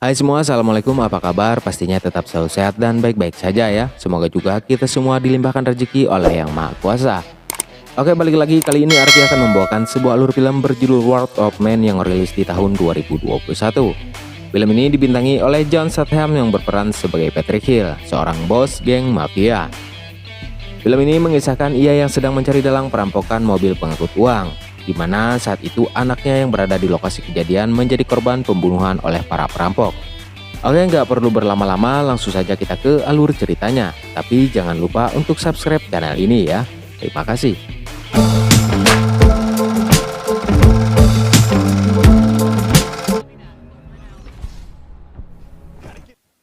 Hai semua, Assalamualaikum, apa kabar? Pastinya tetap selalu sehat dan baik-baik saja ya. Semoga juga kita semua dilimpahkan rezeki oleh Yang Maha Kuasa. Oke, balik lagi, kali ini Arti akan membawakan sebuah alur film berjudul World of Men yang rilis di tahun 2021. Film ini dibintangi oleh John Statham yang berperan sebagai Patrick Hill, seorang bos geng mafia. Film ini mengisahkan ia yang sedang mencari dalang perampokan mobil pengangkut uang, di mana saat itu anaknya yang berada di lokasi kejadian menjadi korban pembunuhan oleh para perampok. Oke, nggak perlu berlama-lama, langsung saja kita ke alur ceritanya. Tapi jangan lupa untuk subscribe channel ini ya. Terima kasih.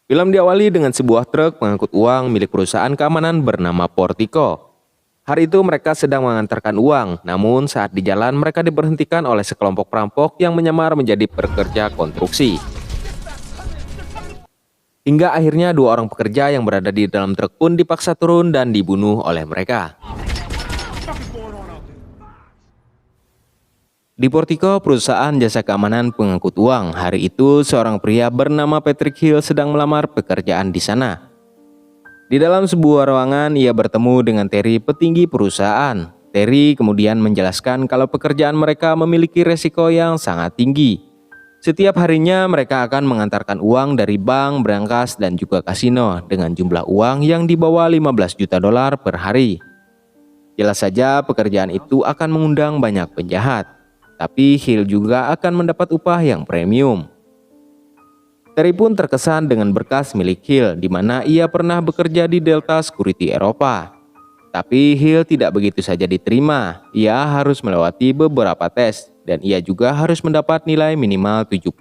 Film diawali dengan sebuah truk pengangkut uang milik perusahaan keamanan bernama Portico. Hari itu mereka sedang mengantarkan uang, namun saat di jalan mereka diberhentikan oleh sekelompok perampok yang menyamar menjadi pekerja konstruksi. Hingga akhirnya dua orang pekerja yang berada di dalam truk pun dipaksa turun dan dibunuh oleh mereka. Di Portico, perusahaan jasa keamanan pengangkut uang, hari itu seorang pria bernama Patrick Hill sedang melamar pekerjaan di sana. Di dalam sebuah ruangan, ia bertemu dengan Terry, petinggi perusahaan. Terry kemudian menjelaskan kalau pekerjaan mereka memiliki resiko yang sangat tinggi. Setiap harinya mereka akan mengantarkan uang dari bank, brankas, dan juga kasino dengan jumlah uang yang di bawah 15 juta dolar per hari. Jelas saja pekerjaan itu akan mengundang banyak penjahat, tapi Hill juga akan mendapat upah yang premium. Terry pun terkesan dengan berkas milik Hill, di mana ia pernah bekerja di Delta Security Eropa. Tapi Hill tidak begitu saja diterima, ia harus melewati beberapa tes, dan ia juga harus mendapat nilai minimal 70.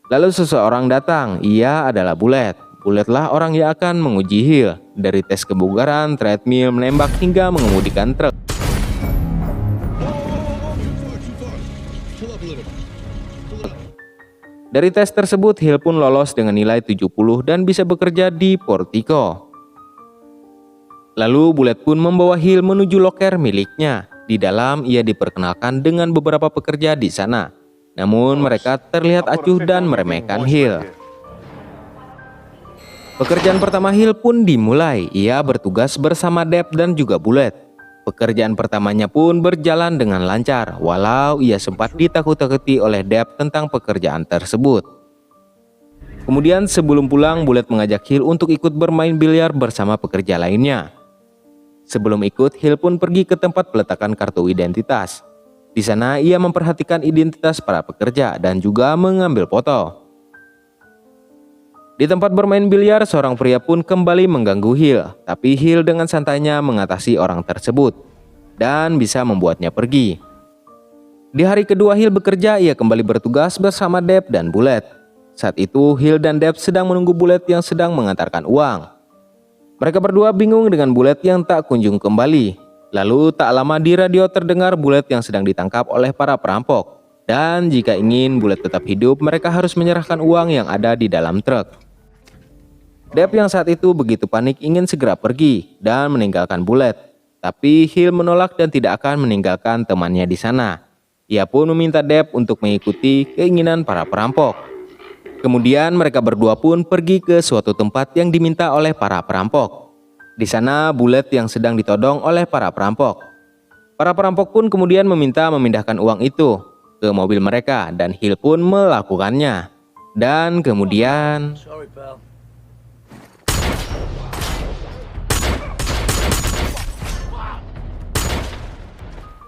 Lalu seseorang datang, ia adalah Bullet. Bulletlah orang yang akan menguji Hill, dari tes kebugaran, treadmill, menembak, hingga mengemudikan truk. Dari tes tersebut, Hill pun lolos dengan nilai 70 dan bisa bekerja di Portico. Lalu Bullet pun membawa Hill menuju loker miliknya. Di dalam ia diperkenalkan dengan beberapa pekerja di sana. Namun mereka terlihat acuh dan meremehkan Hill. Pekerjaan pertama Hill pun dimulai. Ia bertugas bersama Deb dan juga Bullet. Pekerjaan pertamanya pun berjalan dengan lancar, walau ia sempat ditakut-takuti oleh Deb tentang pekerjaan tersebut. Kemudian sebelum pulang, Bullet mengajak Hill untuk ikut bermain biliar bersama pekerja lainnya. Sebelum ikut, Hill pun pergi ke tempat peletakan kartu identitas. Di sana ia memperhatikan identitas para pekerja dan juga mengambil foto. Di tempat bermain biliar, seorang pria pun kembali mengganggu Hill, tapi Hill dengan santainya mengatasi orang tersebut dan bisa membuatnya pergi. Di hari kedua Hill bekerja, ia kembali bertugas bersama Deb dan Bullet. Saat itu Hill dan Deb sedang menunggu Bullet yang sedang mengantarkan uang. Mereka berdua bingung dengan Bullet yang tak kunjung kembali. Lalu tak lama di radio terdengar Bullet yang sedang ditangkap oleh para perampok. Dan jika ingin Bullet tetap hidup, mereka harus menyerahkan uang yang ada di dalam truk. Deb yang saat itu begitu panik ingin segera pergi dan meninggalkan Bullet. Tapi Hill menolak dan tidak akan meninggalkan temannya di sana. Ia pun meminta Deb untuk mengikuti keinginan para perampok. Kemudian mereka berdua pun pergi ke suatu tempat yang diminta oleh para perampok. Di sana Bullet yang sedang ditodong oleh para perampok. Para perampok pun kemudian meminta memindahkan uang itu ke mobil mereka dan Hill pun melakukannya. Dan kemudian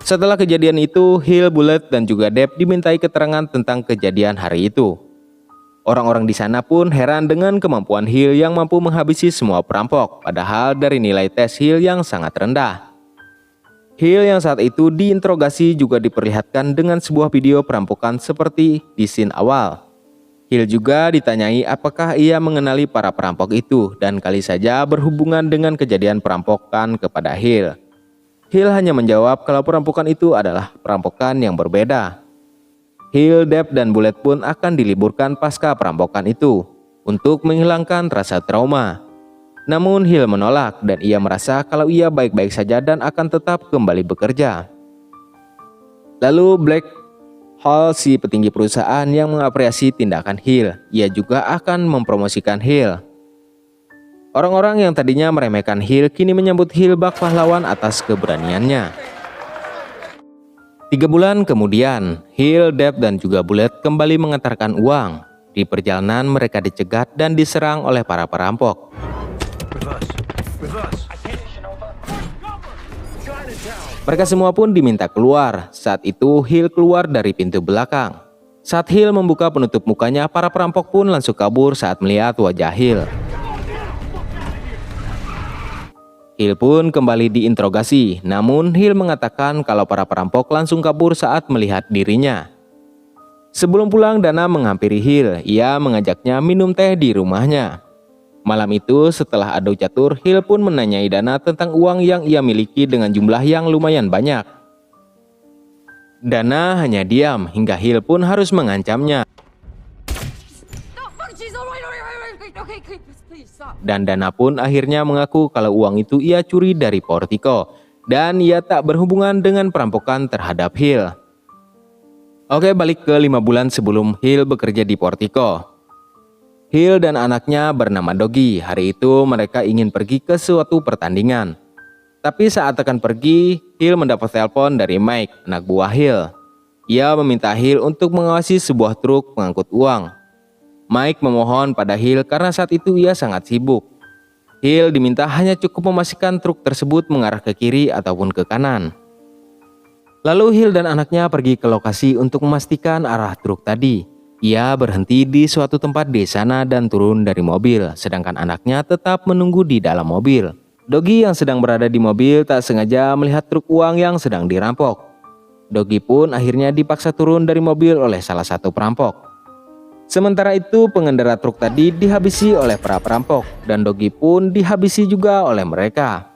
setelah kejadian itu, Hill, Bullet, dan juga Deb dimintai keterangan tentang kejadian hari itu. Orang-orang di sana pun heran dengan kemampuan Hill yang mampu menghabisi semua perampok, padahal dari nilai tes Hill yang sangat rendah. Hill yang saat itu diinterogasi juga diperlihatkan dengan sebuah video perampokan seperti di scene awal. Hill juga ditanyai apakah ia mengenali para perampok itu dan kali saja berhubungan dengan kejadian perampokan kepada Hill. Hill hanya menjawab kalau perampokan itu adalah perampokan yang berbeda. Hill, Deb, dan Bullet pun akan diliburkan pasca perampokan itu untuk menghilangkan rasa trauma. Namun Hill menolak dan ia merasa kalau ia baik-baik saja dan akan tetap kembali bekerja. Lalu Black Hall, si petinggi perusahaan yang mengapresiasi tindakan Hill, ia juga akan mempromosikan Hill. Orang-orang yang tadinya meremehkan Hill kini menyambut Hill bak pahlawan atas keberaniannya. 3 bulan kemudian, Hill, Deb, dan juga Bullet kembali mengantarkan uang. Di perjalanan mereka dicegat dan diserang oleh para perampok. Mereka semua pun diminta keluar. Saat itu Hill keluar dari pintu belakang. Saat Hill membuka penutup mukanya, para perampok pun langsung kabur saat melihat wajah Hill. Hill pun kembali diinterogasi, namun Hill mengatakan kalau para perampok langsung kabur saat melihat dirinya. Sebelum pulang, Dana menghampiri Hill. Ia mengajaknya minum teh di rumahnya. Malam itu setelah adu catur, Hill pun menanyai Dana tentang uang yang ia miliki dengan jumlah yang lumayan banyak. Dana hanya diam hingga Hill pun harus mengancamnya. Dan Dana pun akhirnya mengaku kalau uang itu ia curi dari Portico dan ia tak berhubungan dengan perampokan terhadap Hill. Oke, balik ke 5 bulan sebelum Hill bekerja di Portico. Hill dan anaknya bernama Doggy. Hari itu mereka ingin pergi ke suatu pertandingan. Tapi saat akan pergi, Hill mendapat telepon dari Mike, anak buah Hill. Ia meminta Hill untuk mengawasi sebuah truk pengangkut uang. Mike memohon pada Hill karena saat itu ia sangat sibuk. Hill diminta hanya cukup memastikan truk tersebut mengarah ke kiri ataupun ke kanan. Lalu Hill dan anaknya pergi ke lokasi untuk memastikan arah truk tadi. Ia berhenti di suatu tempat di sana dan turun dari mobil, sedangkan anaknya tetap menunggu di dalam mobil. Doggy yang sedang berada di mobil tak sengaja melihat truk uang yang sedang dirampok. Doggy pun akhirnya dipaksa turun dari mobil oleh salah satu perampok. Sementara itu pengendara truk tadi dihabisi oleh para perampok dan Doggy pun dihabisi juga oleh mereka.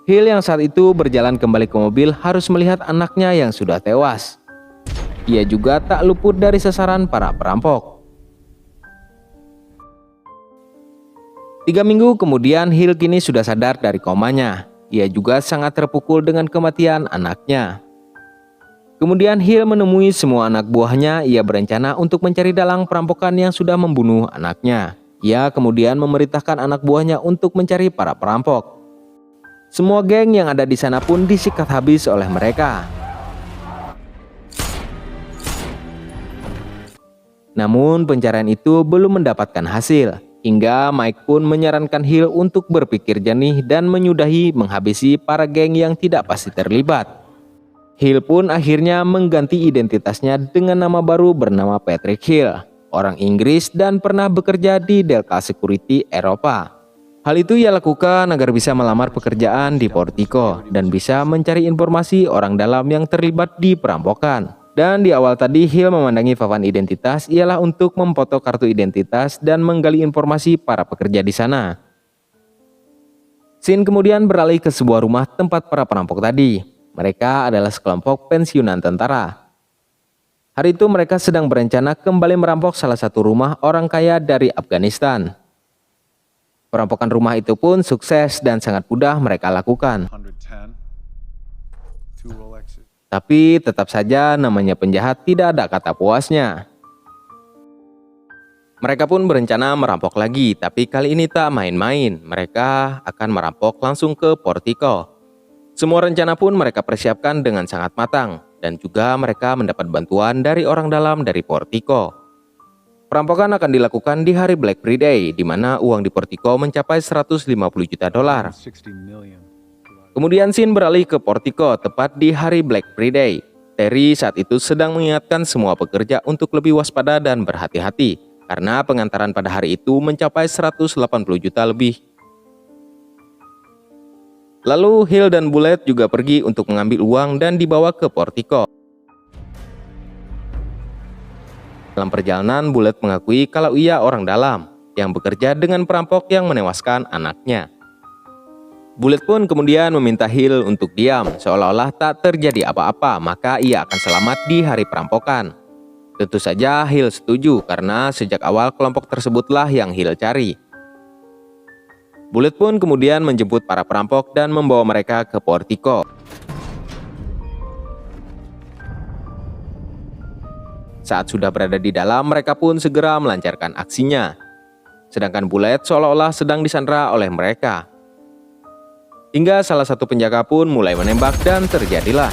Hill yang saat itu berjalan kembali ke mobil harus melihat anaknya yang sudah tewas. Ia juga tak luput dari sasaran para perampok. 3 minggu kemudian Hill kini sudah sadar dari komanya. Ia juga sangat terpukul dengan kematian anaknya. Kemudian Hill menemui semua anak buahnya. Ia berencana untuk mencari dalang perampokan yang sudah membunuh anaknya. Ia kemudian memerintahkan anak buahnya untuk mencari para perampok. Semua geng yang ada di sana pun disikat habis oleh mereka. Namun pencarian itu belum mendapatkan hasil, hingga Mike pun menyarankan Hill untuk berpikir jernih dan menyudahi menghabisi para geng yang tidak pasti terlibat. Hill pun akhirnya mengganti identitasnya dengan nama baru bernama Patrick Hill, orang Inggris dan pernah bekerja di Delta Security Eropa. Hal itu ia lakukan agar bisa melamar pekerjaan di Portico dan bisa mencari informasi orang dalam yang terlibat di perampokan. Dan di awal tadi Hill memandangi papan identitas ialah untuk memfoto kartu identitas dan menggali informasi para pekerja di sana. Scene kemudian beralih ke sebuah rumah tempat para perampok tadi. Mereka adalah sekelompok pensiunan tentara. Hari itu mereka sedang berencana kembali merampok salah satu rumah orang kaya dari Afghanistan. Perampokan rumah itu pun sukses dan sangat mudah mereka lakukan. Tapi tetap saja namanya penjahat tidak ada kata puasnya. Mereka pun berencana merampok lagi, tapi kali ini tak main-main. Mereka akan merampok langsung ke Portico. Semua rencana pun mereka persiapkan dengan sangat matang, dan juga mereka mendapat bantuan dari orang dalam dari Portico. Perampokan akan dilakukan di hari Black Friday, di mana uang di Portico mencapai 150 juta dolar. Kemudian scene beralih ke Portico tepat di hari Black Friday. Terry saat itu sedang mengingatkan semua pekerja untuk lebih waspada dan berhati-hati karena pengantaran pada hari itu mencapai 180 juta lebih. Lalu Hill dan Bullet juga pergi untuk mengambil uang dan dibawa ke Portico. Dalam perjalanan, Bullet mengakui kalau ia orang dalam yang bekerja dengan perampok yang menewaskan anaknya. Bullet pun kemudian meminta Hill untuk diam, seolah-olah tak terjadi apa-apa, maka ia akan selamat di hari perampokan. Tentu saja Hill setuju karena sejak awal kelompok tersebutlah yang Hill cari. Bullet pun kemudian menjemput para perampok dan membawa mereka ke Portico. Saat sudah berada di dalam, mereka pun segera melancarkan aksinya. Sedangkan Bullet seolah-olah sedang disandra oleh mereka. Hingga salah satu penjaga pun mulai menembak dan terjadilah.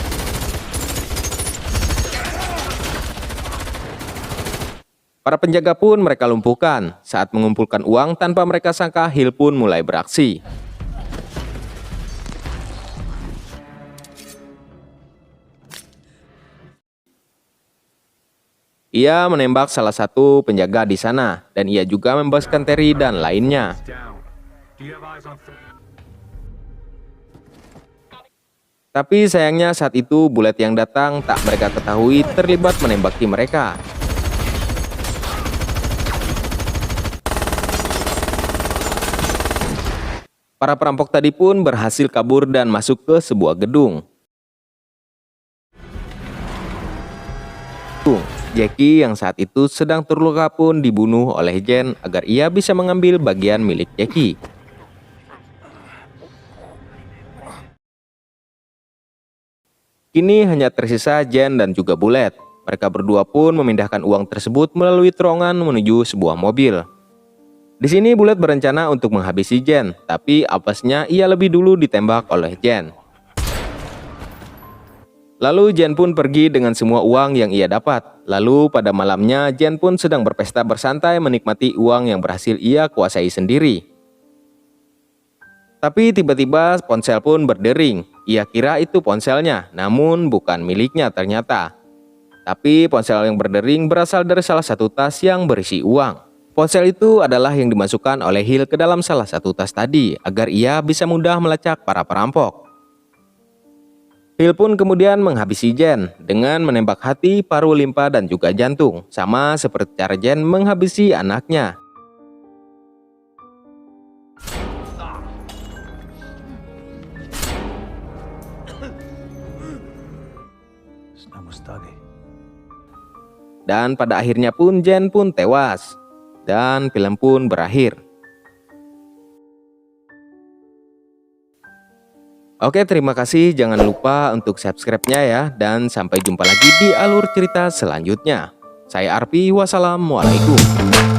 Para penjaga pun mereka lumpuhkan. Saat mengumpulkan uang tanpa mereka sangka, Hill pun mulai beraksi. Ia menembak salah satu penjaga di sana, dan ia juga membebaskan Terry dan lainnya. Tapi sayangnya saat itu Bullet yang datang tak mereka ketahui terlibat menembaki mereka. Para perampok tadi pun berhasil kabur dan masuk ke sebuah gedung. Jackie yang saat itu sedang terluka pun dibunuh oleh Jen agar ia bisa mengambil bagian milik Jackie. Kini hanya tersisa Jen dan juga Bullet. Mereka berdua pun memindahkan uang tersebut melalui terowongan menuju sebuah mobil. Di sini Bullet berencana untuk menghabisi Jen, tapi apesnya ia lebih dulu ditembak oleh Jen. Lalu Jen pun pergi dengan semua uang yang ia dapat. Lalu pada malamnya Jen pun sedang berpesta bersantai menikmati uang yang berhasil ia kuasai sendiri. Tapi tiba-tiba ponsel pun berdering. Ia kira itu ponselnya, namun bukan miliknya ternyata. Tapi ponsel yang berdering berasal dari salah satu tas yang berisi uang. Ponsel itu adalah yang dimasukkan oleh Hill ke dalam salah satu tas tadi agar ia bisa mudah melacak para perampok. Hill pun kemudian menghabisi Jen dengan menembak hati, paru, limpa, dan juga jantung, sama seperti cara Jen menghabisi anaknya. Dan pada akhirnya pun Jen pun tewas, dan film pun berakhir. Oke, terima kasih. Jangan lupa untuk subscribe-nya ya. Dan sampai jumpa lagi di alur cerita selanjutnya. Saya Arpi, wassalamualaikum.